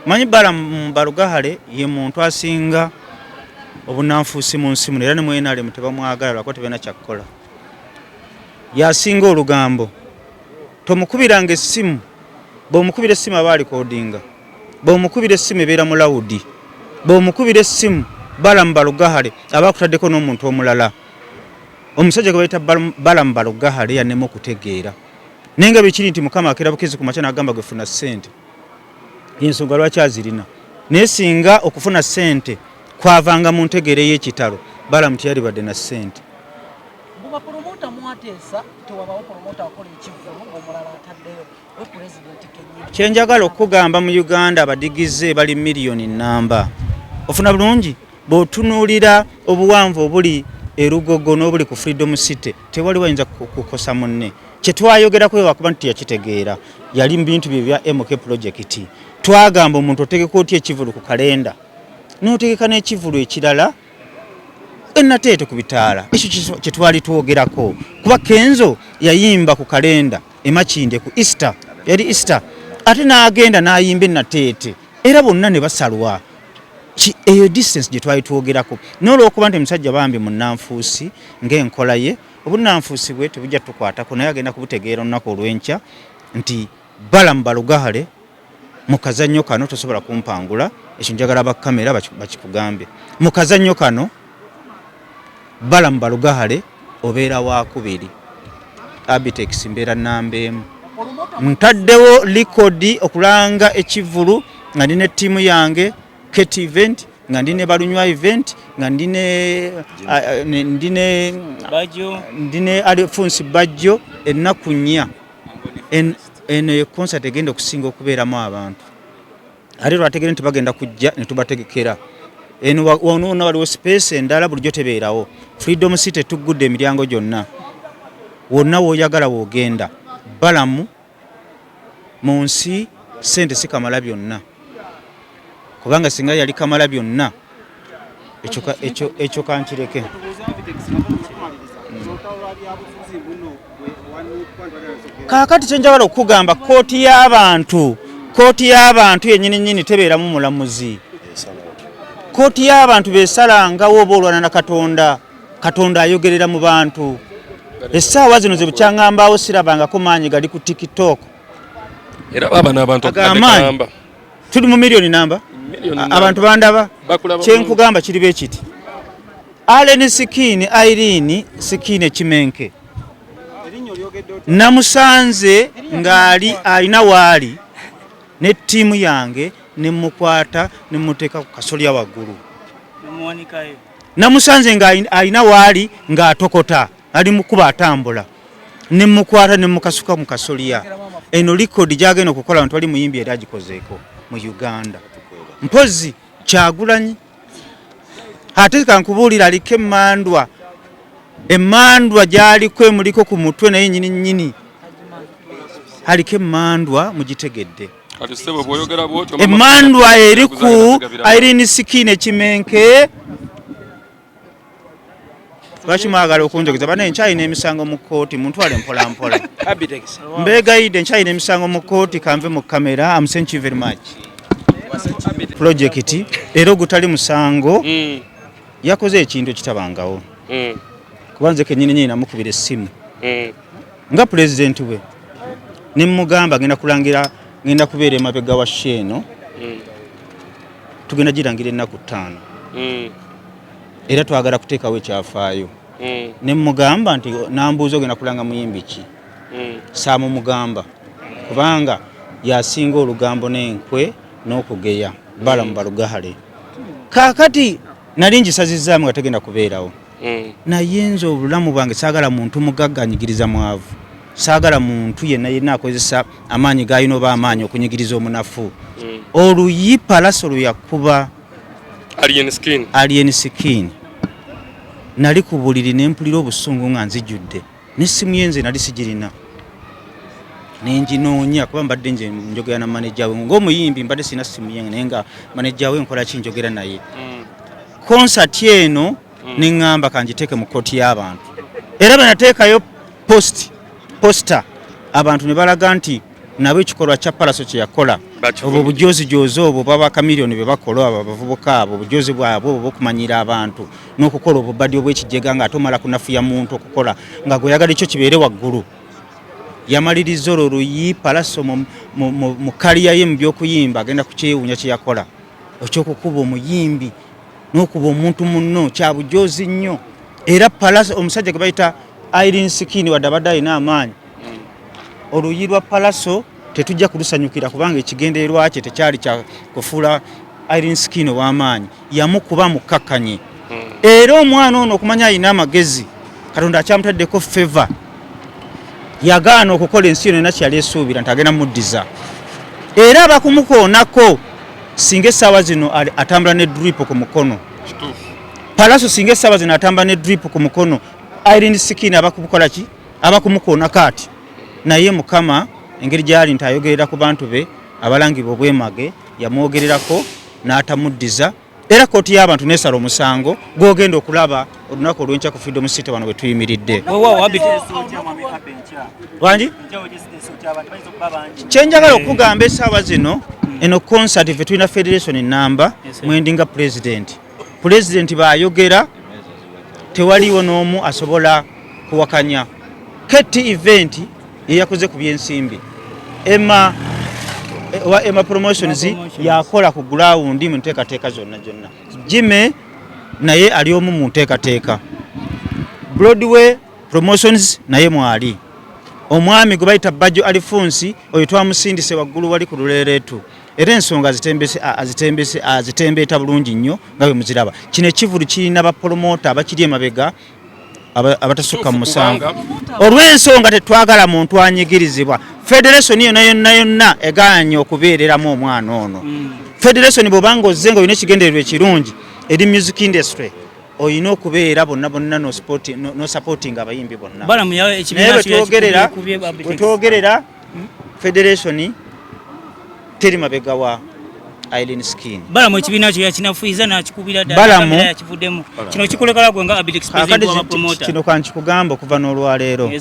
manyi Balaam Balugahale ye muntu asinga obunanfuusi mu nsi muno era ne mwenale mutebamwagala lwako tebena kyakkola yasinga olugambo tomukubiranga essimu bw'omukubira essimu aba alikodinga bw'omukubira essimu ebeera mu lawudi bw'omukubira essimu Balaam Balugahale aba akutaddeko n'omuntu omulala omusajja gwe bayita Balaam Balugahale yannema okutegeera naye nga bikiri nti mukama akeera bukizi ku makya n'agamba gwefuna ssente ensonga lwaki azirina naye singa okufuna ssente kwavanga mu ntegeere y'ekitalo Balaam teyalibadde na ssente kyenjagala okugamba mu Uganda abadigize bali miliyoni nnamba ofuna bulungi bw'otunuulira obuwanvu obuli erugogo n'obuli ku Freedom City tewali wayinza kukosa munne kyetwayogerako wakuba nti yakitegeera yali mu bintu bye bya MK project twagamba omuntu otegeka otya ekivulu ku kalenda n'otegeka n'ekivulu ekirala ennateete ku bitaala ekyo kyetwali twogerako kuba Kenzo yayimba ku kalenda emakinde ku Easter yali Easter ate n'agenda n'ayimba ennateete era bonna ne basalwa eyo distance gye twali twogerako n'olwokuba nti musajja bambi munnanfuusi ng'enkola ye obunnanfuusi bwe tebujja tukwatako naye agenda kubutegeera olunaku olw'enkya nti Balaam Balugahale mu kazannyo kano tosobola kumpangula ekyo njagala bakkamera bakikugambye mu kazannyo kano Balaam Balugahale obeera wakubiri Abtex mbeera nnamba emu ntaddewo likodi okulanga ekivulu nga ndina ettiimu yange Ket event nga ndine balunywa event nga ndine Alphonse Bajjo ennaku nnya eno ye concert egenda okusinga okubeeramu abantu ate lwategere nti bagenda kujja ne tubategekera eno wano waliwo space endala bulijjo tebeerawo Freedom City tuggudde emiryango gyonna wonna w'oyagala w'ogenda Balaam mu nsi ssente si kamala byonna kubanga singa yali kamala byonna ekyo kankireke kaakati kyenjagala okugamba kooti y'abantu yennyini tebeeramu mulamuzi kooti y'abantu beesalangawo oba olwana na Katonda ayogerera mu bantu essaawa zino ze bukyaŋŋambaawo sirabangako maanyi gali ku TikTok era baba n'abantu agamba tuli mu miliyoni namba abantu bandaba kyenkugamba kiri bekiti Allen Sikini Irene Sikine Kimenke namusanze ngali alina waali ne ttiimu yange ne mukwata ne muteeka ku kasolya waggulu namusanze nga alina waali ng'atokota ali mukuba atambula ne mukwata ne mukasuka mu kasolya eno likodi gyagenda okukola abantu bali muyimbi era agikozeeko mu Uganda mpozi Kyagulanyi ate kankubuulira aliko emmandwa gy'aliko emuliko ku mutwe naye nyini aliko emmandwa mugitegedde emmandwa eri ku Irene Sikine Kimenke lwaki mwagala okunjogeza bane nkyalina emisango mu kkooti muntwale mpolampola mbeegayidde nkyalina emisango mu kkooti kanve mu kamera am thank you very much project era ogutali musango yakoze ekintu ekitabangawo kubanze kennyini namukubira essimu nga pulezidenti we ne mugamba ngenda kubeera emabega wa sheeno tugenda girangira ennaku 5 era twagala kuteekawo ekyafaayo ne mugamba nti nambuuza ogenda kulanga muyimbi ki saamumugamba kubanga yasinga olugambo n'enkwe n'okugeya Balaam Balugahale kaakati nali ngisazizaamu nga tegenda kubeerawo naye nze obulamu bwange saagala muntu mugagga anyigiriza mwavu saagala muntu yenna akozesa amaanyi g'alina oba amaanyi okunyigiriza omunafu oluyipa laso lweyakuba Alien Skin nali ku buliri ne mpulira obusungu nga nzijjudde n'essimu yenze nali sigirina nenginoonya kuba mbadde nje njogera na manager we ng'omuyimbi mbadde sina simu yange naye nga manager we nkola ki njogera naye concert eno neŋŋamba kanjiteeke mu kkooti y'abantu era bwe nateekayo posta abantu ne balaga nti nabo ekikolwa kya palaso kye yakola obwo bujozi obwo baba kamiliyoni be bakola abavubuka abo bujozi bwabwe obukumanyira abantu n'okukola obubadi obw'ekijega nga atomala kunafuya muntu okukola nga gweyagala ekyo kibeere waggulu yamaliriza olwo luyi palaso mu kaliya ye mu by'okuyimba agenda kukyewuunya kye yakola ekyokukuba omuyimbi n'okuba omuntu munno kya bujozi nnyo era palaso omusajja gwe bayita Irene Skin wadde abadde alina amaanyi oluyi lwa palaso tetujja kulusanyukira kubanga ekigendererwa kye tekyali kya kufuula Irene Skin ow'amaanyi yamukuba mukkakkanyi era omwana ono okumanya alina amagezi Katonda akyamutaddeko favor yagaana okukola ensi yonna kyali esuubira nti agenda muddiza era abakumukoonako singa essaawa zino atambula ne drip ku mukono palaso singa essaawa zino atambula ne drip ku mukono Irene Skin abakumukola ki abakumukoonako ati naye Mukama engeri gyali nti ayogerera ku bantu be abalangibwa obwemage yamwogererako n'atamuddiza era kooti y'abantu nesala omusango gw'ogenda okulaba olunaku olw'enkya ku Freedom City wano bwe tuyimiridde wangi kyenjagala okugamba essaawa zino eno concert fe tulina federation namba mwendinga president bayogera tewaliwo n'omu asobola kuwakanya keti event yeyakoze ku byensimbi Emma Promotions yakola ku ground mu nteekateeka zonna Jimmy naye ali omu mu nteekateeka Broadway Promotions naye mwali omwami gwe bayita Bajjo Alphonse oyo twamusindise waggulu wali ku luleereetu era ensonga azitembeeta bulungi nnyo nga bwe muziraba kino ekivulu kirina bapromota abakiri emabega abatasukka mu musango olw'ensonga tetwagala muntu anyigirizibwa federation yonna egaanye okubeereramu omwana ono federation bw'obanga ozze nga olina ekigendererwa ekirungi eri music industry olina okubeera bonna no supporting abayimbi bonna bwetwogerera federation teri mabega wa Irene Skin Balaam ekibiina kyo yakinafuiza n'akikubira ddala yakivuddemu kino kikolekala gwe nga Abtex promoter kino kankikugamba okuva n'olwaleero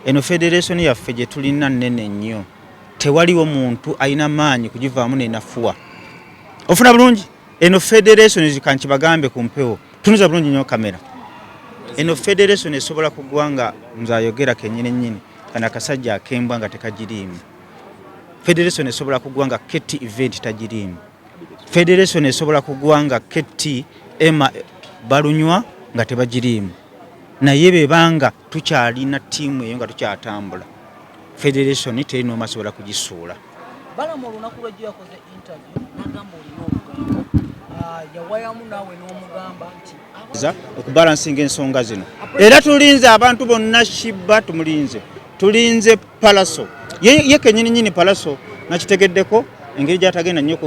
eno federation yaffe gye tulina nnene nnyo tewaliwo muntu alina maanyi kugivaamu n'enafuwa ofuna bulungi eno federation kankibagambe ku mpewo tunuza bulungi nnyo kamera eno federation esobola kugwa nga nzayogera kennyini kana akasajja akembwa nga tekagiriimu federation esobola kugwa nga keti event tagiriimu federation esobola kugwa nga keti Emma balunywa nga tebagiriimu naye bebanga tukyalina tiimu eyo nga tukyatambula federation terina omasobola kugisuula Balaam olunaku lwejjo yakoze interview n'agamba olina obugambo yawayamu naawe n'omugamba nti okubalansinga ensonga zino era tulinze abantu bonna shibba tulinze palaso ye kennyini palaso nakitegeddeko engeri gyatagenda nnyo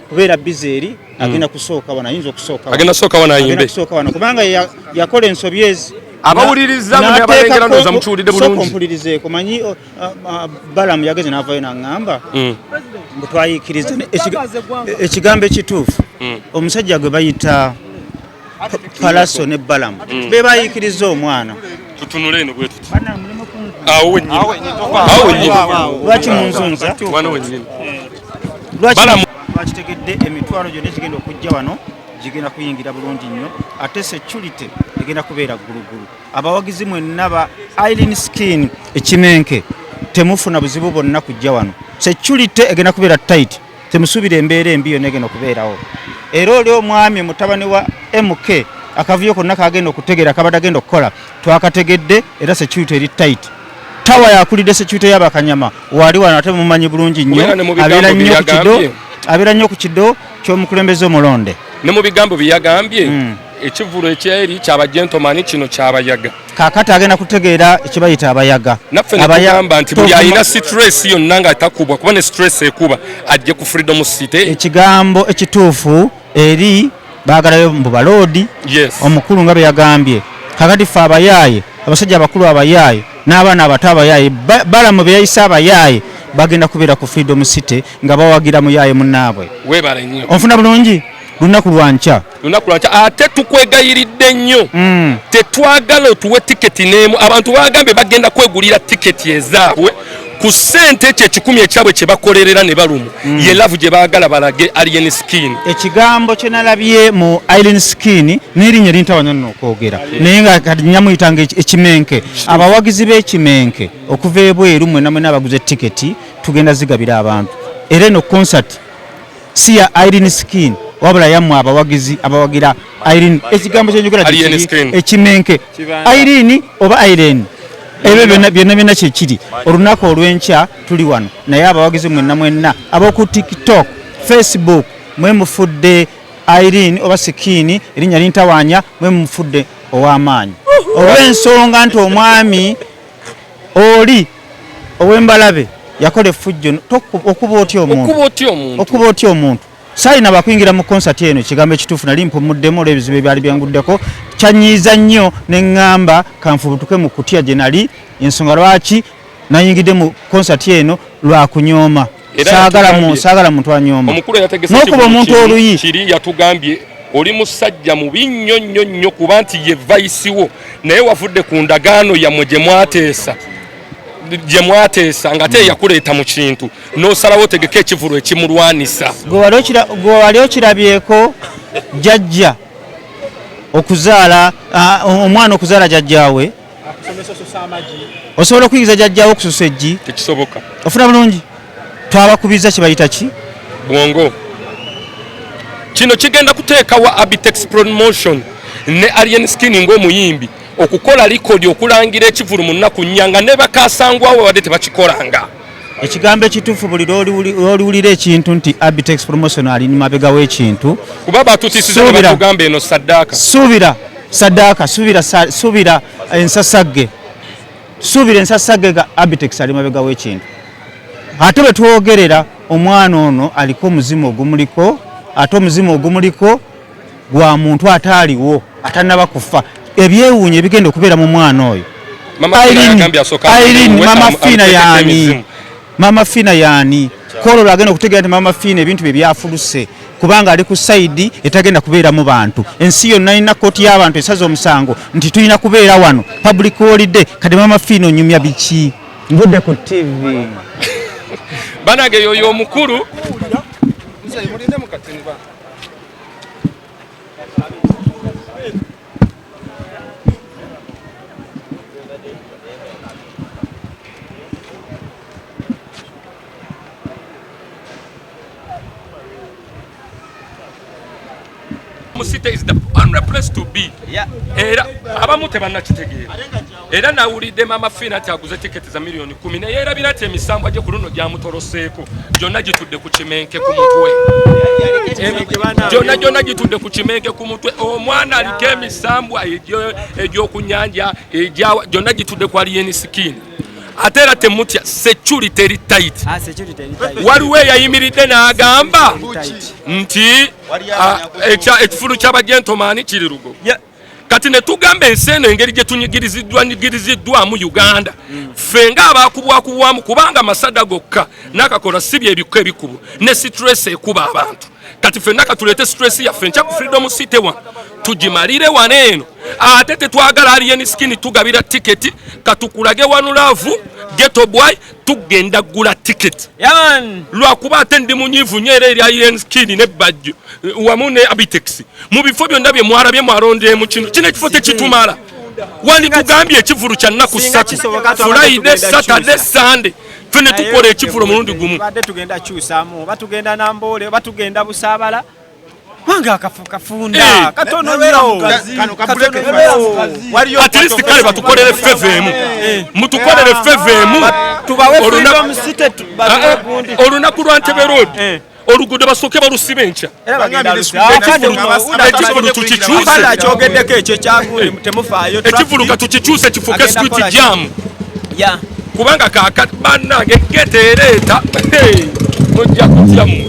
kubeera bizeeri agenda kusooka wano ayinza okusooka wano kubanga yakola ensobi ezi abawuliriza abalengera ndoza mukiwulidde bulungi mpulirizeeko manyi Balaam yageze n'avaayo n'aŋŋamba mbu twayiikiriza ekigambo ekituufu omusajja gwe bayita palaso ne Balaam be bayiikiriza omwana tutunule eno bwe tuti lwaki munzunza lwakitegedde emitwalo gyonna egigenda okujja wano gigenda kuyingira bulungi nnyo ate security egenda kubeera ggulugulu abawagizi mwenna ba Irene Skin ekimenke temufuna buzibu bwonna kujja wano security egenda kubeera tight temusuubira embeera embi yonna egenda okubeerawo era oli omwami mutabani wa MK akavuyo konna kagenda okutegeera kabadde agenda okukola twakategedde era security eri tight tawa yakulidde security y'abakanyama wali wano ate mumanyi bulungi nnyo abeera nnyo ku kiddo ky'omukulembeze omulonde ne mu bigambo byagambye ekivulo ekyeri kyaba gentleman kino kyabayaga kakati agenda kutegeera ekibayita abayaga naffe negamba nti buli alina stress yonna nga atakubwa kuba ne stress ekuba ajje ku Freedom City ekigambo ekituufu eri baagalayo mbu baloodi omukulu nga bwe yagambye kakati ffe abayaaye abasajja abakulu abayaaye n'abaana abato abayaaye Balaam bye yayisa abayaaye bagenda kubeera ku Freedom City nga bawagira muyaaye munnaabwe onfuna bulungi lunaku lwankya ate tukwegayiridde nnyo tetwagala otuwe tiketi n'emu abantu bagambye bagenda kwegulira tiketi ezaabwe ku ssente kye 10 ekyabwe kye bakolerera ne balumu ye love gye baagala balage alien skin. Ekigambo kye nalabye mu alien skin n'erinnya lintawanya nno okwogera naye nga kati nyamuyitanga ekimenke. Abawagizi b'ekimenke okuva ebweru mwena mwena abaguze tiketi tugenda zigabira abantu. Era eno concert si ya alien skin wabula yammwe abawagizi abawagira alien. Ekigambo kyenjogera ekimenke alien oba alien ebyo byonna kyekiri. Olunaku olw'enkya tuli wano naye abawagizi mwenna mwenna ab'oku TikTok, Facebook mwe mufudde Irene oba Sikini erinnya lintawanya mwe mufudde ow'amaanyi olw'ensonga nti omwami oli ow'Embalabe yakola effujjo okuba otya omuntu. Sayina bakuyingira mu concert eno ekigambo ekituufu nali mpumuddemu olw'ebizibu ebyali byanguddeko kyanyiiza nnyo ne ŋŋamba kanfubutuke mu kutya gye nali. Ensonga lwaki nayingidde mu concert eno lwa kunyooma. Saagala muntu anyooma. Omukulu yategese n'okuba omuntu oluyi kiri yatugambye oli musajja mubi nnyo nnyo nnyo kuba nti ye vice wo naye wavudde ku ndagaano yammwe gye mwateesa nga te yakuleeta mu kintu n'osalawo tegeka ekivulu ekimulwanisa. Gwe wali okirabyeko jjajja okuzaala omwana okuzaala jjajjaawe osobola okuyigiza jjajjaawe okususa eggi tekisoboka. Ofuna bulungi twabakubiza kibayita ki bwongo. Kino kigenda kuteekawa Abtex promotion ne alien skin ng'omuyimbi okukola likodi okulangira ekivulu mu nnaku nnyanga ne bakasangwawo wadde tebakikolanga. Ekigambo ekituufu buli lwoliwulira ekintu nti Abtex promotion ali mabega w'ekintu kuba batutiisiza ne batugamba eno saddaaka. Suubira ensasagge ga Abtex ali mabega w'ekintu. Ate bwe twogerera omwana ono aliko omuzimu ogumuliko ate omuzimu ogumuliko gwa muntu ataaliwo atanaba kufa. Ebyewuunyo ebigenda okubeera mu mwana oyo. Mama Fina yaani Kololo agenda okutegeera nti Mama Fina ebintu bye byafuluse kubanga ali ku saidi etagenda kubeera mu bantu. Ensi yonna ina kooti y'abantu esaza omusango nti tulina kubeera wano public holiday kati Mama Fina onyumya biki mbudde ku TV. Banage yoyo omukulu Musite is the only place to be. Era abamu tebannakitegeera. Era nawulidde Mama Fina ati aguze tiketi za milioni 10 naye erabira ati emisango agye ku luno gyamutoloseeko gyonna gitudde ku kimenke ku mutwe. Gyonna gitudde ku kimenke ku mutwe. Omwana aliko emisambu egy'okunyanja gyonna gitudde ku alien skin. Ate era temutya security eri tight. Waliwo eyayimiridde n'agamba nti ekifulu ky'abagentomaani kiri lugo. Kati ne tugamba ensi eno engeri gye tunyigiriziddwamu Uganda ffe ng'abaakubwakubwamu kubanga amasada gokka n'akakola si bye ebikubu ne stress ekuba abantu. Kati ffenna katuleete stress yaffe nkya ku Freedom City wano tugimalire wano eno. Ate tetwagala alien skin tugabira tiketi katukulage wano laavu Ghetto Boy tugenda gula tiketi. Lwakuba ate ndi munyiivu nnyo era eri alien skin ne bajjo wamu ne Abtex mu bifo byonna bye mwarabye mwarondemu kino ekifo tekitumala. Wali tugambye ekivulu kya nnaku 3 Friday, Saturday, Sunday fene tukola ekivulu mulundi gumu. Badde tugenda kyusaamu batugenda Namboole batugenda Busaabala wanga kafunda katono nnyo at least kale batukolere fevemu mutukolere fevemu tubawe Freedom City olunaku lwa Ntebe Road oluguudo basooke balusibe enkya kyogeddeko ekyo kyaguli temufaayo ekivulu katukikyuse kifuke street jam kubanga bannange geteereeta mujja kutyamu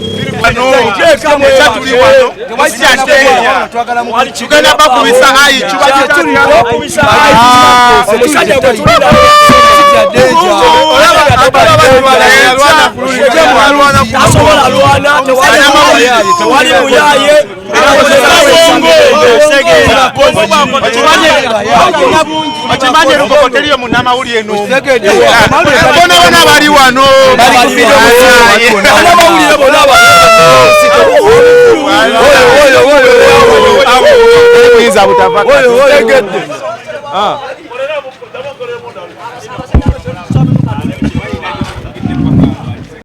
tugenda bakubisa ayi Achimanye lukokotelio munama uli enu. Bona wana bali wano. Bali kufido mwana. Wana bali bona ba. Oyo. Kuiza butafaka. Oyo. Ah.